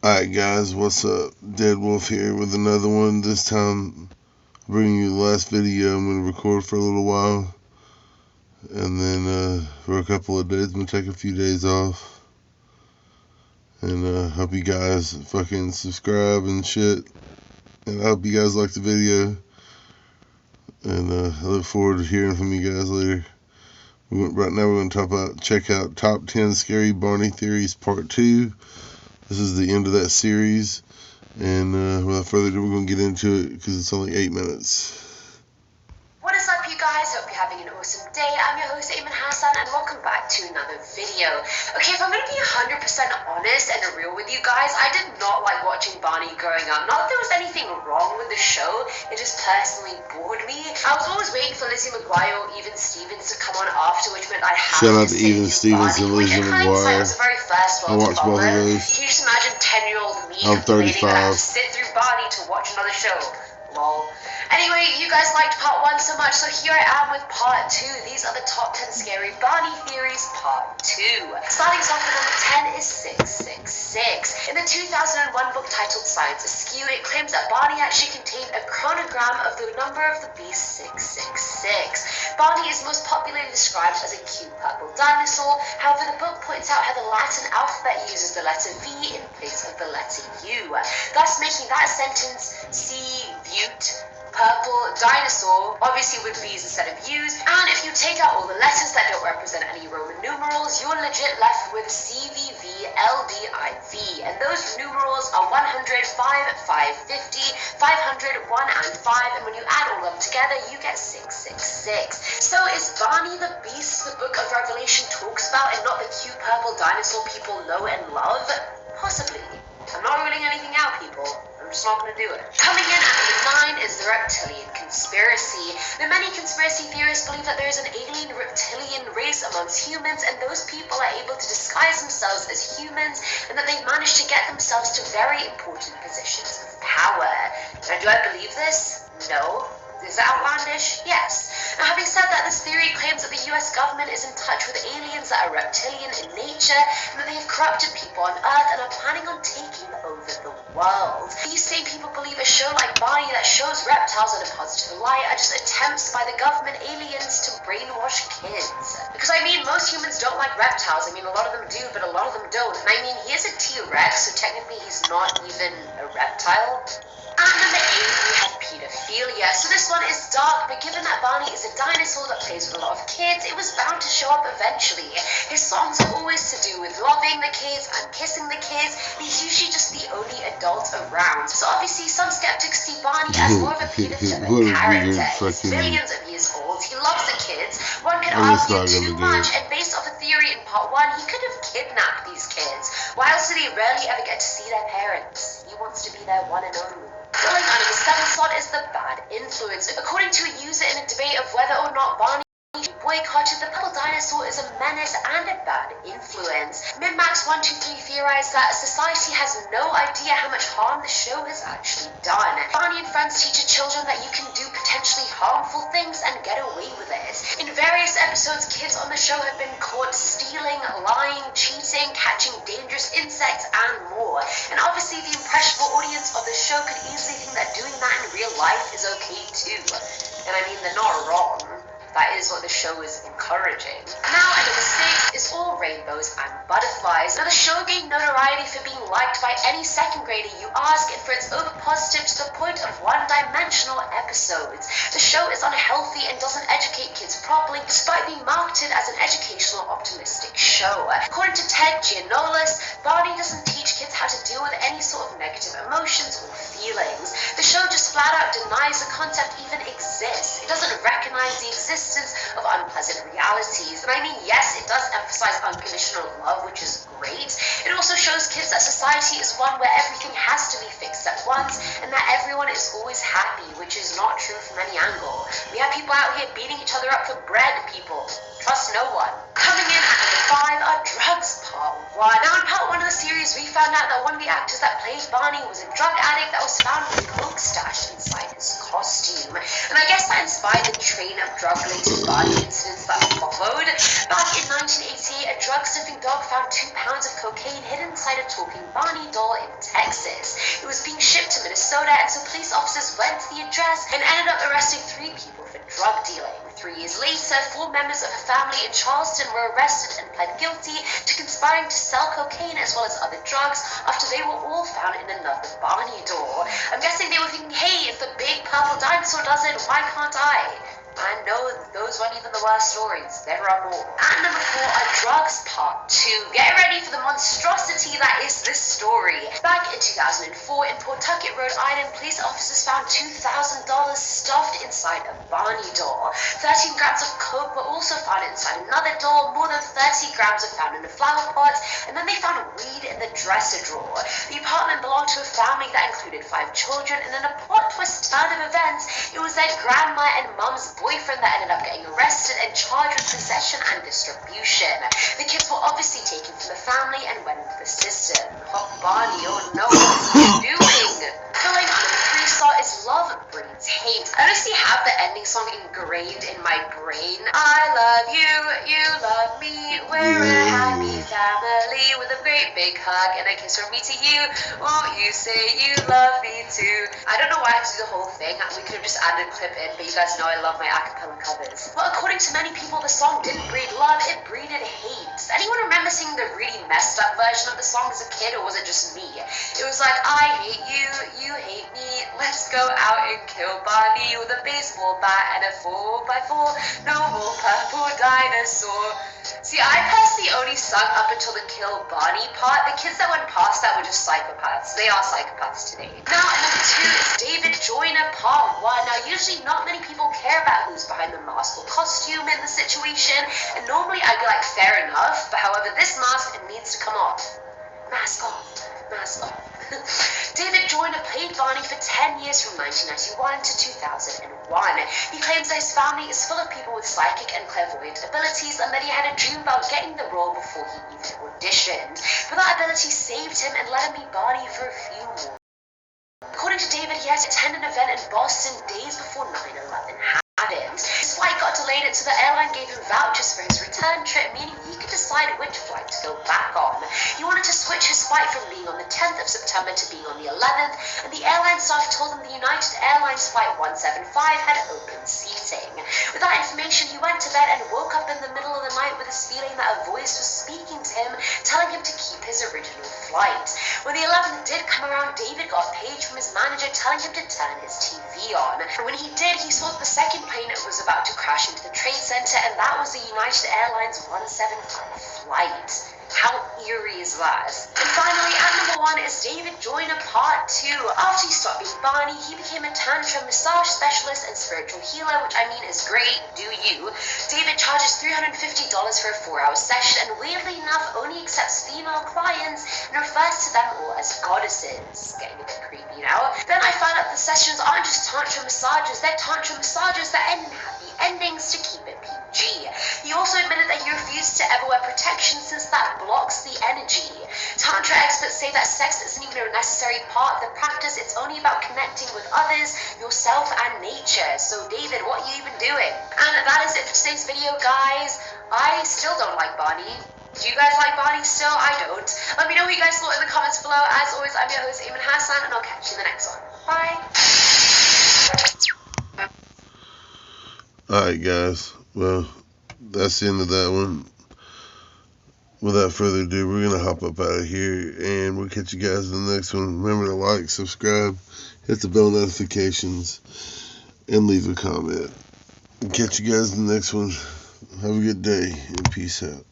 Alright guys, what's up? Dead Wolf here with another one. This time bringing you the last video. I'm going to record for a little while. And then for a couple of days, I'm going to take a few days off. And hope you guys fucking subscribe and shit. And I hope you guys like the video. And I look forward to hearing from you guys later. Right now we're going to check out Top 10 Scary Barney Theories Part 2. This is the end of that series, and without further ado, we're going to get into it because it's only 8 minutes. What is up, you guys? Hope you're having an awesome day. I'm your host, Eamon Hassan, and welcome back to another video. Okay, if I'm going to be 100% honest and real with you guys, I did not like watching Barney growing up. Not that there was anything wrong with the show, it just personally bored me. I was always waiting for Lizzie McGuire or Even Stevens to come on after, which meant I had Shout to out to Even Stevens and Lizzie McGuire. Was the very first I watched both of those. Can you just imagine 10-year-old me I'm 35. I have to sit through Barney to watch another show? Lol. Anyway, you guys liked part 1 so much, so here I am with part 2. These are the top 10 scary Barney theories, part 2. Starting us off with number 10 is 666. In the 2001 book titled Science Askew, it claims that Barney actually contained a chronogram of the number of the beast 666. Barney is most popularly described as a cute purple dinosaur. However, the book points out how the Latin alphabet uses the letter V in place of the letter U, thus making that sentence purple dinosaur, obviously with V's instead of U's. And if you take out all the letters that don't represent any Roman numerals, you're legit left with CVVLDIV. And those numerals are 100, 5, 550, 500, 1, and 5. And when you add all of them together, you get 666. So is Barney the beast the book of Revelation talks about and not the cute purple dinosaur people know and love? Possibly. I'm not ruling anything out, people. I'm just not going to do it. Coming in at number 9 is the reptilian conspiracy. The many conspiracy theorists believe that there is an alien reptilian race amongst humans, and those people are able to disguise themselves as humans, and that they've managed to get themselves to very important positions of power. Now, do I believe this? No. Is it outlandish? Yes. Now, having said that, this theory claims that the US government is in touch with aliens that are reptilian in nature, and that they have corrupted people on Earth and are planning on taking over the world. These same people believe a show like Barney that shows reptiles in a positive light are just attempts by the government aliens to brainwash kids. Because, I mean, most humans don't like reptiles. I mean, a lot of them do, but a lot of them don't. And I mean, he is a T-Rex, so technically he's not even a reptile. And number 8, we have pedophilia. So this one is dark, but given that Barney is a dinosaur that plays with a lot of kids, it was bound to show up eventually. His songs are always to do with loving the kids and kissing the kids, and he's usually just the only adult around. So obviously some skeptics see Barney as more of a pedophilic character. He's millions of years old, he loves the kids. One could argue too much, and based off a theory in part 1, he could have kidnapped these kids. Why else do they rarely ever get to see their parents? He wants to be their one and only. Going on in the 7th slot is the bad influence. According to a user in a debate of whether or not Barney boycotted, the purple dinosaur is a menace and a bad influence. Minmax123 theorized that society has no idea how much harm the show has actually done. Barney and friends teach children that you can do potentially harmful things and get away with it. In various episodes, kids on the show have been caught stealing, lying, cheating, catching dangerous insects, and more. And obviously the impressionable audience of the show could easily think that doing that in real life is okay too. And I mean, they're not wrong. That is what the show is encouraging. Now, at number 6 is all rainbows and butterflies. Now, the show gained notoriety for being liked by any second grader you ask, and for its over-positive to the point of one-dimensional episodes. The show is unhealthy and doesn't educate kids properly, despite being marketed as an educational, optimistic show. According to Ted Gianolis, Barney doesn't teach kids how to deal with any sort of negative emotions or feelings. The show just flat-out denies the concept even exists. It doesn't recognize the existence of unpleasant realities. And I mean, yes, it does emphasize unconditional love, which is great. It also shows kids that society is one where everything has to be fixed at once, and that everyone is always happy, which is not true from any angle. We have people out here beating each other up for bread, people. Trust no one. Coming in at number 5 are drugs part 1. Now, in part 1 of the series, we found out that one of the actors that played Barney was a drug addict that was found with coke stashed inside his costume. And I guess that inspired the train of drug-related Barney incidents that followed. Back in 1988, a drug-sniffing dog found 2 pounds of cocaine hidden inside a talking Barney doll in Texas. It was being shipped to Minnesota, and so police officers went to the address and ended up arresting 3 people for drug dealing. 3 years later, 4 members of a family in Charleston were arrested and pled guilty to conspiring to sell cocaine as well as other drugs after they were all found in another Barney doll. I'm guessing they were thinking, hey, if the big purple dinosaur does it, why can't I? And no, those weren't even the worst stories. There are more. And number 4 are drugs part 2. Get ready for the monstrosity that is this story. Back in 2004 in Pawtucket, Rhode Island, police officers found $2,000 stuffed inside a Barney doll. 13 grams of coke were also found inside another doll. More than 30 grams were found in a flower pot. And then they found weed in the dresser drawer. The apartment belonged to a family that included 5 children. And in a plot twist turn of events, it was their grandma and mom's boyfriend that ended up getting arrested and charged with possession and distribution. The kids were obviously taken from the family and went into the system. Oh, Barney, oh no, what's he doing? Going on number 3 slot is Love Breeds Hate. I honestly have the ending song ingrained in my brain. I love you, you love me, we're a happy family with a great big hug and a kiss from me to you. Won't you say you love me too? I don't know why I have to do the whole thing. We could have just added a clip in, but you guys know I love my acapella covers. But according to many people, the song didn't breed love, it breeded hate. Does anyone remember singing the really messed up version of the song as a kid, or was it just me? It was like, I hate you, you hate me, let's go out and kill Barney with a baseball bat and a 4x4, no more purple dinosaur. See, I personally only sung up until the kill Barney part. The kids that went past that were just psychopaths. They are psychopaths today. Now, number 2 is David Joyner part 1. Now, usually not many people care about who's behind the mask or costume in the situation, and normally I'd be like, fair enough, but however, this mask, it needs to come off. Mask off. Mask off. David Joyner played Barney for 10 years from 1991 to 2001. He claims that his family is full of people with psychic and clairvoyant abilities and that he had a dream about getting the role before he even auditioned. But that ability saved him and let him be Barney for a few more. According to David, he had to attend an event in Boston days before 9/11 happened. His flight got delayed, and so the airline gave him vouchers for his return trip, meaning he could decide which flight to go back on. He wanted to switch his flight from being on the 10th of September to being on the 11th, and the airline staff told him the United Airlines Flight 175 had open seating. With that information, he went to bed and woke up in the middle of the night with this feeling that a voice was speaking to him, telling him to keep his original flight. When the 11th did come around, David got a page from his manager telling him to turn his TV on. And when he did, he saw the second plane was about to crash into the Trade Center, and that was the United Airlines 175 flight. How eerie is that? And finally, at number 1 is David Joyner part 2. After he stopped being Barney, he became a tantra massage specialist and spiritual healer, which I mean is great, do you. David charges $350 for a 4-hour session, and weirdly enough, only accepts female clients and refers to them all as goddesses. Getting a bit creepy now. Then I found out the sessions aren't just tantra massages, they're tantra massages that end in happy endings to keep it PG. He also admitted that he refused to ever wear protection since that blocks the energy. Tantra experts say that sex isn't even a necessary part of the practice, it's only about connecting with others, yourself, and nature. So David, what are you even doing? And that is it for today's video, guys. I still don't like Barney. Do you guys like Barney still? I don't. Let me know what you guys thought in the comments below. As always, I'm your host, Eamon Hassan, and I'll catch you in the next one. Bye. Alright guys, well, that's the end of that one. Without further ado, we're going to hop up out of here, and we'll catch you guys in the next one. Remember to like, subscribe, hit the bell notifications, and leave a comment. Catch you guys in the next one. Have a good day, and peace out.